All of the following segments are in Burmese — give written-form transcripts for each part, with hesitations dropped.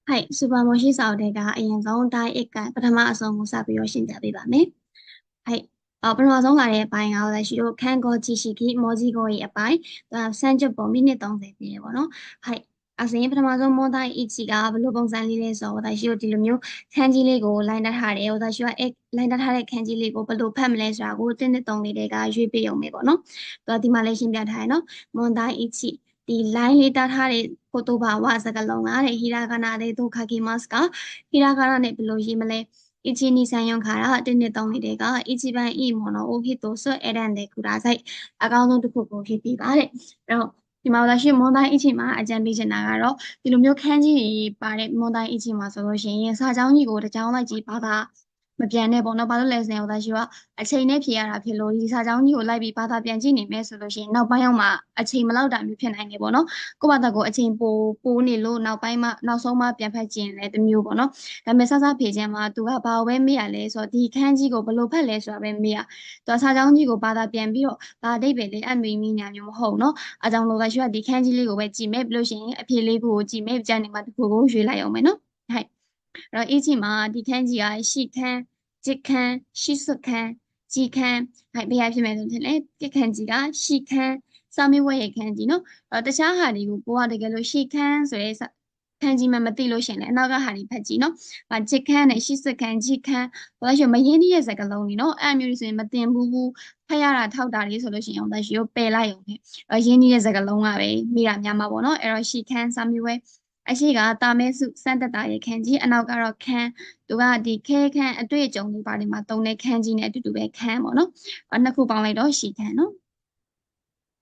はい、スーパーモシサオデがအရင်ဆုံး第1回ပထမအဆုံးကိုစပြီးတော့ရှင်းပြပေးပါမယ်။はいပထမဆုံးလာတဲ့အပိုင်းကလည်းရှိလို့ခန်းကိုကြည့်ရှိကိမော်ဂျီကိုရဲ့အပိုင်းစမ်းချက်ပုံမိနစ်30ပြည့်ပေါ့နော်။はいအစဉ်ပထမဆုံးမောတိုင်းအချီကဘယ်လိုပုံစံလေးလဲဆိုတော့ရှိလို့ဒီလိုမျိုးခန်းကြီးလေးကိုလိုင်းတက်ထားတယ်။ရှိကလိုင်းတက်ထားတဲ့ခန်းကြီးလေးကိုဘယ်လိုဖတ်မလဲဆိုတာကိုတင်း3လေးတွေကရွေးပြရုံပဲပေါ့နော်။ဒီမှာလည်းရှင်းပြထားရနော်။မောတိုင်းအချီဒီ line လေးတားထားတဲ့ကိုတိုဘာဝစကားလုံးကတဲ့ဟီရာဂနာတဲ့ဒုခကိမတ်ကဟီရာဂနာနဲ့ဘယ်လိုရေးမလဲ一起你三用卡啦，等你当你这个一起班一模呢，我去多说一两的苦大菜，高中都可去比吧的。然后ဒီမှာလာရှိမွန်တိုင်းအချိန်မှာအကြံပေးချင်တာကတော့ဒီလိုမျိုးခန်းကြီးပါတဲ့မွန်တိုင်းအချိန်မှာဆိုလို့ရှိရင်စာကြောင်းကြီးကိုတစ်ကြောင်းလိုက်ကြီးဘာသာမပြန်နဲ့ပေါ့နော်ဘာလို့လဲဆိုရင်လာရှိကအချိန်နဲ့ဖြေရတာဖြစ်လို့ဒီစာကြောင်းကြီးကိုလိုက်ပြီးဘာသာပြန်ကြည့်နေမယ်ဆိုလို့ရှိရင်နောက်ပိုင်းရောက်မှအချိန်မလောက်တာမျိုးဖြစ်နိုင်တယ်ပေါ့နော်ကိုယ့်ဘာသာကိုအချိန်ပိုနေလို့နောက်ပိုင်းမှနောက်ဆုံးမှပြန်ဖတ်ကြည့်ရင်လည်းတမျိုးပေါ့နော်ဒါပေမဲ့စဖြေခြင်းမှာသူကဘာပဲမေးရလဲဆိုတော့ဒီခန်းကြီးကိုဘယ်လိုဖတ်လဲဆိုတာပဲမေးရသူစာကြောင်းကြီးကိုဘာသာပြန်ပြီးတော့ဘာအဓိပ္ပာယ်လဲအမေးမိညာမျိုးမဟုတ်နော်အကြောင်းလို့ကရှိကဒီခန်းကြီးလေးကိုပဲကြည့်မယ်ပြီးလို့ရှိရင်အဖြေလေးကိုကြည့်မယ်ကြံနေမှာတစ်ခုကိုရွေးလိုက်အောင်မယ်နော်ဟဲ့အဲ့တော့အချင်းမှာဒီခန်းကြီးကရှိခန်းจิตခန်းရှိစွခန်းကြည်ခန်းဟဲ့ဘယ်ရဖြစ်မယ်ဆိုရင်လေจิตခန်းကြီးကရှိခန်းစာမေးပွဲရဲ့ခန်းကြီးနော်တခြားဟာတွေကိုကိုကတကယ်လို့ရှိခန်းဆိုရဲခန်းကြီးမှမသိလို့ရှင်လေအနောက်ကဟာတွေဖတ်ကြည့်နော်จิตခန်းနဲ့ရှိစွခန်းကြည်ခန်းဘာလို့ရှိမရင်းနှီးရဲ့စကားလုံးကြီးနော်အဲ့မျိုးတွေဆိုရင်မတင်ဘူးဖတ်ရတာထောက်တာလေးဆိုလို့ရှိရင်ဒါရှိကိုပယ်လိုက်ရုံနဲ့ရင်းနှီးရဲ့စကားလုံးကပဲမိတာများမှာပေါ့နော်အဲ့တော့ရှိခန်းစာမေးပွဲအရှိကတာမဲစုစမ်းတက်တာရဲ့ခန်းကြီးအနောက်ကတော့ခန်းသူကဒီခဲခန်းအတွေ့အကြုံတွေပါဒီမှာတုံးတဲ့ခန်းကြီးနဲ့အတူတူပဲခန်းပေါ့နော်နှစ်ခုပေါင်းလိုက်တော့ရှိခန်းနော်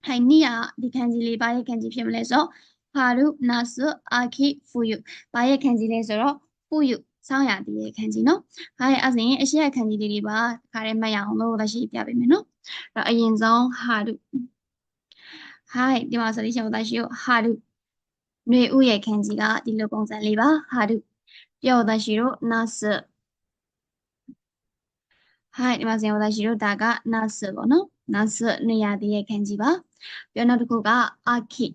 ဟိုင်နီးရဒီခန်းကြီးလေးပါရဲ့ခန်းကြီးဖြစ်မလဲဆိုတော့ဟာရုနာဆူအာခိဖူယုပါရဲ့ခန်းကြီးလေးဆိုတော့ဖူယုဆောင်းရသည်ရဲ့ခန်းကြီးနော်ဟာရဲ့အစဉ်အရှိရခန်းကြီးလေးတွေပါခါရဲမှတ်ရအောင်လို့လက်ရှိပြပေးမယ်နော်အဲ့အရင်ဆုံးဟာရုဟိုင်ဒီမှာဆိုလို့ရှိရင်လက်ရှိဟာရုຫນွေဥရဲ့ခန်းကြီးကဒီလိုပုံစံလေးပါဟာရုပြောသက်ရှိတော့နာဆူဟိုင်ဒီမှာဆိုရင်လက်ရှိတော့ဒါကနာဆူပေါ့နော်နာဆူနေရသည်ရဲ့ခန်းကြီးပါပြောနောက်တစ်ခုကအာခိ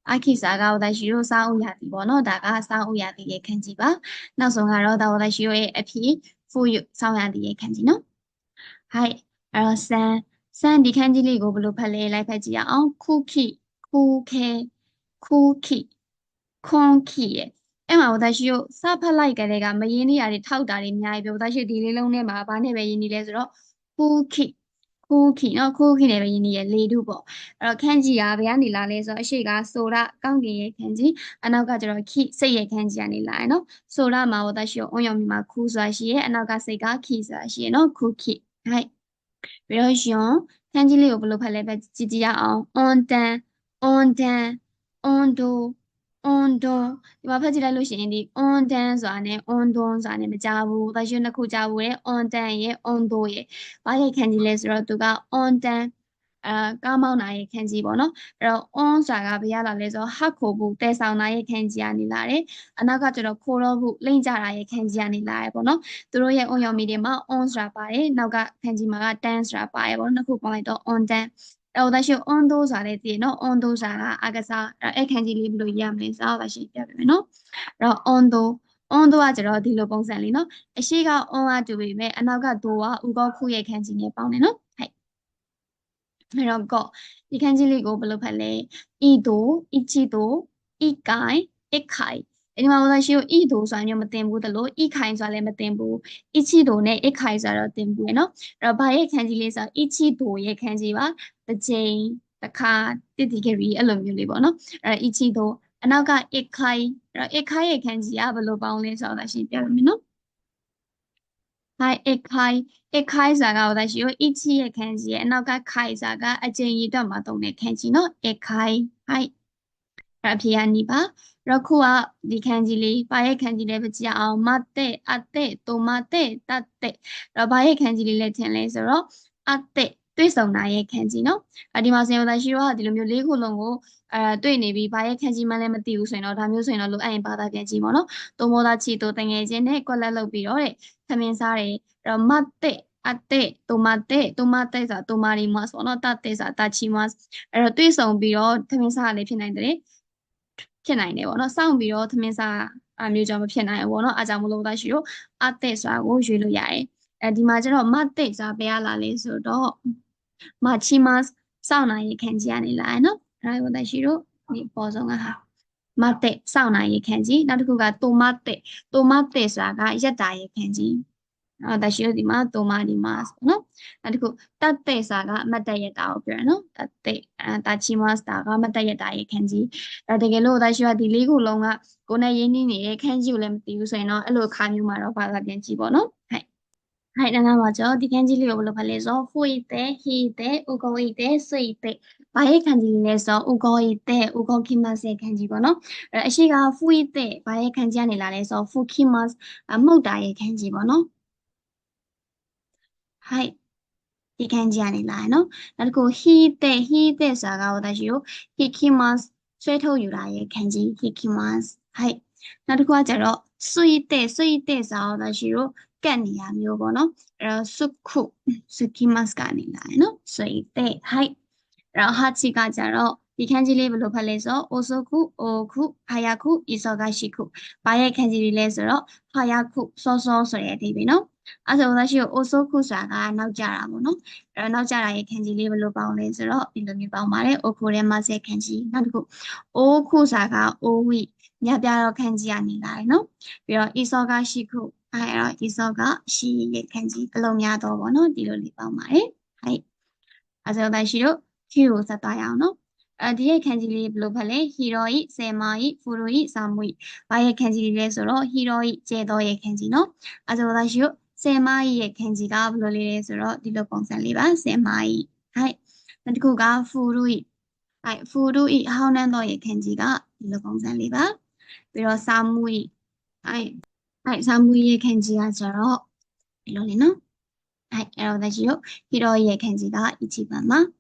အခီစာကဝဒရှိရိုစာအုပ်ရသည်ပေါ့နော်ဒါကစာအုပ်ရသည်ရဲ့ခန်းကြီးပါနောက်ဆုံးကတော့ဒါဝဒရှိရိုရဲ့အဖြစ်ဖူယူဆောင်းရသည်ရဲ့ခန်းကြီးနော်ဟိုက်အဲ့တော့စန်ဒီခန်းကြီးလေးကိုဘယ်လိုဖတ်လဲလိုက်ဖတ်ကြည့်အောင်ခုခိခုခဲခုခိခွန်ခိရဲ့အဲ့မှာဝဒရှိရိုစဖတ်လိုက်ကြတဲ့ကမရင်းနေရတွေထောက်တာတွေအများကြီးပဲဝဒရှိဒီလေးလုံးထဲမှာဘာနဲ့ပဲရင်းနေလဲဆိုတော့ခုခိခုခိနော်ခုခိနဲ့ပဲရင်းနေရလေတုပေါ့အဲ့တော့ခန်းကြီးကဘယ်ကနေလာလဲဆိုတော့အရှိကဆိုရကောင်းကင်ရဲ့ခန်းကြီးအနောက်ကကျတော့ခိစိတ်ရဲ့ခန်းကြီးကနေလာရနော်ဆိုရမှာဝဒရှိအုံရောင်မြန်မာခူးဆိုတာရှိရဲ့အနောက်ကစိတ်ကခိဆိုတာရှိရဲ့နော်ခုခိဟိုက်ပြီးတော့ရှင်ခန်းကြီးလေးကိုဘယ်လိုဖတ်လဲပဲကြည့်ကြည့်ရအောင် on dan on dan on do on do ဒီမှာဖတ်ကြည့်လိုက်လို့ရှိရင်ဒီ on dan ဆိုတာနဲ့ on don ဆိုတာနဲ့မကြဘူးဒါရှင်နှစ်ခုကြဘူးလေ on dan ရဲ့ on do ရဲ့ဘာရဲ့ခန်းကြီးလဲဆိုတော့သူက on dan ကားမောင်းတာရဲ့ခန်းကြီးပေါ့နော်အဲ့တော့ on ဆိုတာကဘယ်ရလာလဲဆိုတော့ဟတ်ခိုဘူးတဲဆောင်တာရဲ့ခန်းကြီးကနေလာတယ်အနောက်ကကျတော့ခိုးတော့ဘူးလိမ့်ကြတာရဲ့ခန်းကြီးကနေလာတယ်ပေါ့နော်သူတို့ရဲ့ on ရောင်မီတွေမှာ on ဆိုတာပါတယ်နောက်ကခန်းကြီးမှာက dan ဆိုတာပါတယ်ပေါ့နော်နှစ်ခုပေါင်းလိုက်တော့ on dan အဲ့တော့ဒါရှိ on တို့ဆိုတာလည်းသိရနော် on တို့ဆိုတာကအကစားအဲ့ခန်းကြီးလေးဘယ်လိုရမလဲဆိုတော့ဒါရှိပြပေးမယ်နော်အဲ့တော့ on တို့ကကျတော့ဒီလိုပုံစံလေးနော်အရှိက on ကတူပေမဲ့အနောက်ကဒိုကဥကောခုရဲ့ခန်းကြီးနဲ့ပေါင်းတယ်နော်ဟဲ့အဲ့တော့ကောဒီခန်းကြီးလေးကိုဘယ်လိုဖတ်လဲဤတို့ဤချီတို့ဤကိုင်ဤခိုင်ဒီမှာဘာသာရှိကိုဤတို့ဆိုတာမျိုးမတင်ဘူးတလို့ဤခိုင်ဆိုတာလည်းမတင်ဘူးဤချီတို့နဲ့ဤခိုင်ဆိုတာတော့တင်ဘူးနော်အဲ့တော့ဘာရဲ့ခန်းကြီးလေးဆိုဤချီတို့ရဲ့ခန်းကြီးပါတစ်ချိန်တစ်ခါတိတိကရီအဲ့လိုမျိုးလေးပေါ့နော်အဲ့တော့ဤချီတို့အနောက်ကဤခိုင်အဲ့တော့ဤခိုင်ရဲ့ခန်းကြီးကဘယ်လိုပေါင်းလဲဆိုတော့ရှင်းပြမယ်နော်はい、ခိုင်စာက私を1ရဲ့ခန်းကြီးရဲ့အနောက်ကခိုင်စာကအကျဉ်းရည်အတွက်မှာသုံးတဲ့ခန်းကြီးနော်ခိုင်はいအဖြေရနေပါရခုကဒီခန်းကြီးလေးဘာရဲ့ခန်းကြီးလေးပဲကြည့်အောင်မတဲ့အတဲ့တိုမတဲ့တတ်တဲ့တော့ဘာရဲ့ခန်းကြီးလေးလဲထင်လဲဆိုတော့အတဲ့တွေ့ဆုံတာရဲ့ခန်းကြီးနော်ဒီမှာစင်私ရောဒီလိုမျိုးလေးခုလုံးကိုတွေ့နေပြီးဘာရဲ့ခန်းကြီးမှလည်းမသိဘူးဆိုရင်တော့ဒါမျိုးဆိုရင်တော့လိုအပ်ရင်ဘာသာပြန်ကြည့်ပါတော့တိုမောသားချီတိုတငယ်ချင်းနဲ့ကွက်လက်လုပ်ပြီးတော့တဲ့သမင်းစားတယ်အဲ့တော့မတဲ့အတဲ့တိုမတဲ့ဆိုတာတိုမာရီမတ်ပေါ့နော်တတဲ့ဆိုတာတချီမတ်အဲ့တော့တွေ့ဆုံပြီးတော့သမင်းစားလေးဖြစ်နိုင်တယ်ခ ဖြစ်နိုင်တယ်ပေါ့နော်စောင့်ပြီးတော့သမင်းစားမျိုးကြောင့်မဖြစ်နိုင်ဘူးပေါ့နော်အားကြောင့်မလို့သားရှိလို့အသက်ဆိုတာကိုရွေးလို့ရတယ်ဒီမှာကျတော့မသက်ဆိုတာဘယ်ကလာလဲဆိုတော့မချီမတ်စောင့်နိုင်ရခံကြီးကနေလာရနော်အဲ့ဒါကိုသားရှိလို့ဒီပေါ်ဆုံးကဟာမသက်စောင့်နိုင်ရခံကြီးနောက်တစ်ခုကတိုမသက်ဆိုတာကရက်တာရခံကြီးဒါရှိလို့ဒီမှာတိုမာဒီမှာပေါ့နော်နောက်တစ်ခုတတ်တဲ့စာကမတ်တက်ရတာကိုပြောရနော်တတ်တဲ့တာချီမတ်တာကမတ်တက်ရတာရဲ့ခန်းကြီးဒါတကယ်လို့ဒါရှိရဒီလေးခုလုံးကကိုယ်နဲ့ရင်းနှီးနေတဲ့ခန်းကြီးကိုလည်းမသိဘူးဆိုရင်တော့အဲ့လိုခါမျိုးမှာတော့ဘာသာပြန်ကြည့်ပေါ့နော်ဟဲ့ဒါကမှကျော်ဒီခန်းကြီးလေးကိုဘယ်လိုဖတ်လဲဆိုဖွေတဲ့ဟီတဲ့ဥကောဤတဲ့စိတ်တဲ့ဘာရဲ့ခန်းကြီးလဲဆိုဥကောဤတဲ့ဥကောခိမတ်ရဲ့ခန်းကြီးပေါ့နော်အဲ့အရှိကဖွေတဲ့ဘာရဲ့ခန်းကြီးကနေလာလဲဆိုဖူခိမတ်မှုတ်တာရဲ့ခန်းကြီးပေါ့နော်ဟဲ့ဒီခန်းကြီးကနေလာရနော်နောက်တစ်ခုဟီတဲ့ဆိုတာကဒါရှိကိုဟီခိမတ်ဆွဲထုတ်ယူတာရဲ့ခန်းကြီးဟီခိမတ်ဟဲ့နောက်တစ်ခုကကျတော့ဆွေတဲ့ဆိုတာဒါရှိကိုကတ်နေရမျိုးပေါ့နော်အဲ့တော့စုခိမတ်ကနေလာရနော်ဆွေတဲ့ဟဲ့အဲ့တော့ဟာချီကကျတော့ဒီခန်းကြီးလေးဘယ်လိုဖတ်လဲဆိုအိုဆိုခုအိုခုဟာယာခုအီစောကရှိခုဘာရဲ့ခန်းကြီးလေးလဲဆိုတော့ဟာယာခုစောဆိုတဲ့အဓိပ္ပာယ်နော်အဲ့ဆိုဒါရှိကိုအိုဆိုခုဆိုတာကနောက်ကြတာပေါ့နော်အဲ့တော့နောက်ကြတာရဲ့ခန်းကြီးလေးဘယ်လိုပေါင်းလဲဆိုတော့ဒီလိုမျိုးပေါင်းပါတယ်အိုခိုထဲမှာဆက်ခန်းကြီးနောက်တစ်ခုအိုခုဆိုတာကအိုဝိညပြတော့ခန်းကြီးကနေလာတယ်နော်ပြီးတော့အီစောကရှိခုအဲ့တော့အီစောကရှိရဲ့ခန်းကြီးအလုံးများတော့ပေါ့နော်ဒီလိုလေးပေါင်းပါတယ်ဟဲ့အဲ့ဆိုဒါရှိတော့Q ကိုဆက်သွားရအောင်နော်ဒီရဲ့ခန်းကြီးလေးဘယ်လိုဖတ်လဲဟီရိုဤဆယ်မာဤဖူရိုဤစာမွဤဘာရဲ့ခန်းကြီးလေးလဲဆိုတော့ဟီရိုဤကျဲတော်ရဲ့ခန်းကြီးနော်အဲဆိုဒါရှိဆယ်မာဤရဲ့ခန်းကြီးကဘယ်လိုလေးလဲဆိုတော့ဒီလိုပုံစံလေးပါဆယ်မာဤဟဲ့နောက်တစ်ခုကဖူရိုဤဖူရိုဤဟောင်းနှန်းတော်ရဲ့ခန်းကြီးကဒီလိုပုံစံလေးပါပြီးတော့စာမွဤစာမွဤရဲ့ခန်းကြီးကကျတော့ဒီလိုလေးနော်အဲ့တော့ဒါရှိဟီရိုဤရဲ့ခန်းကြီးက一番嘛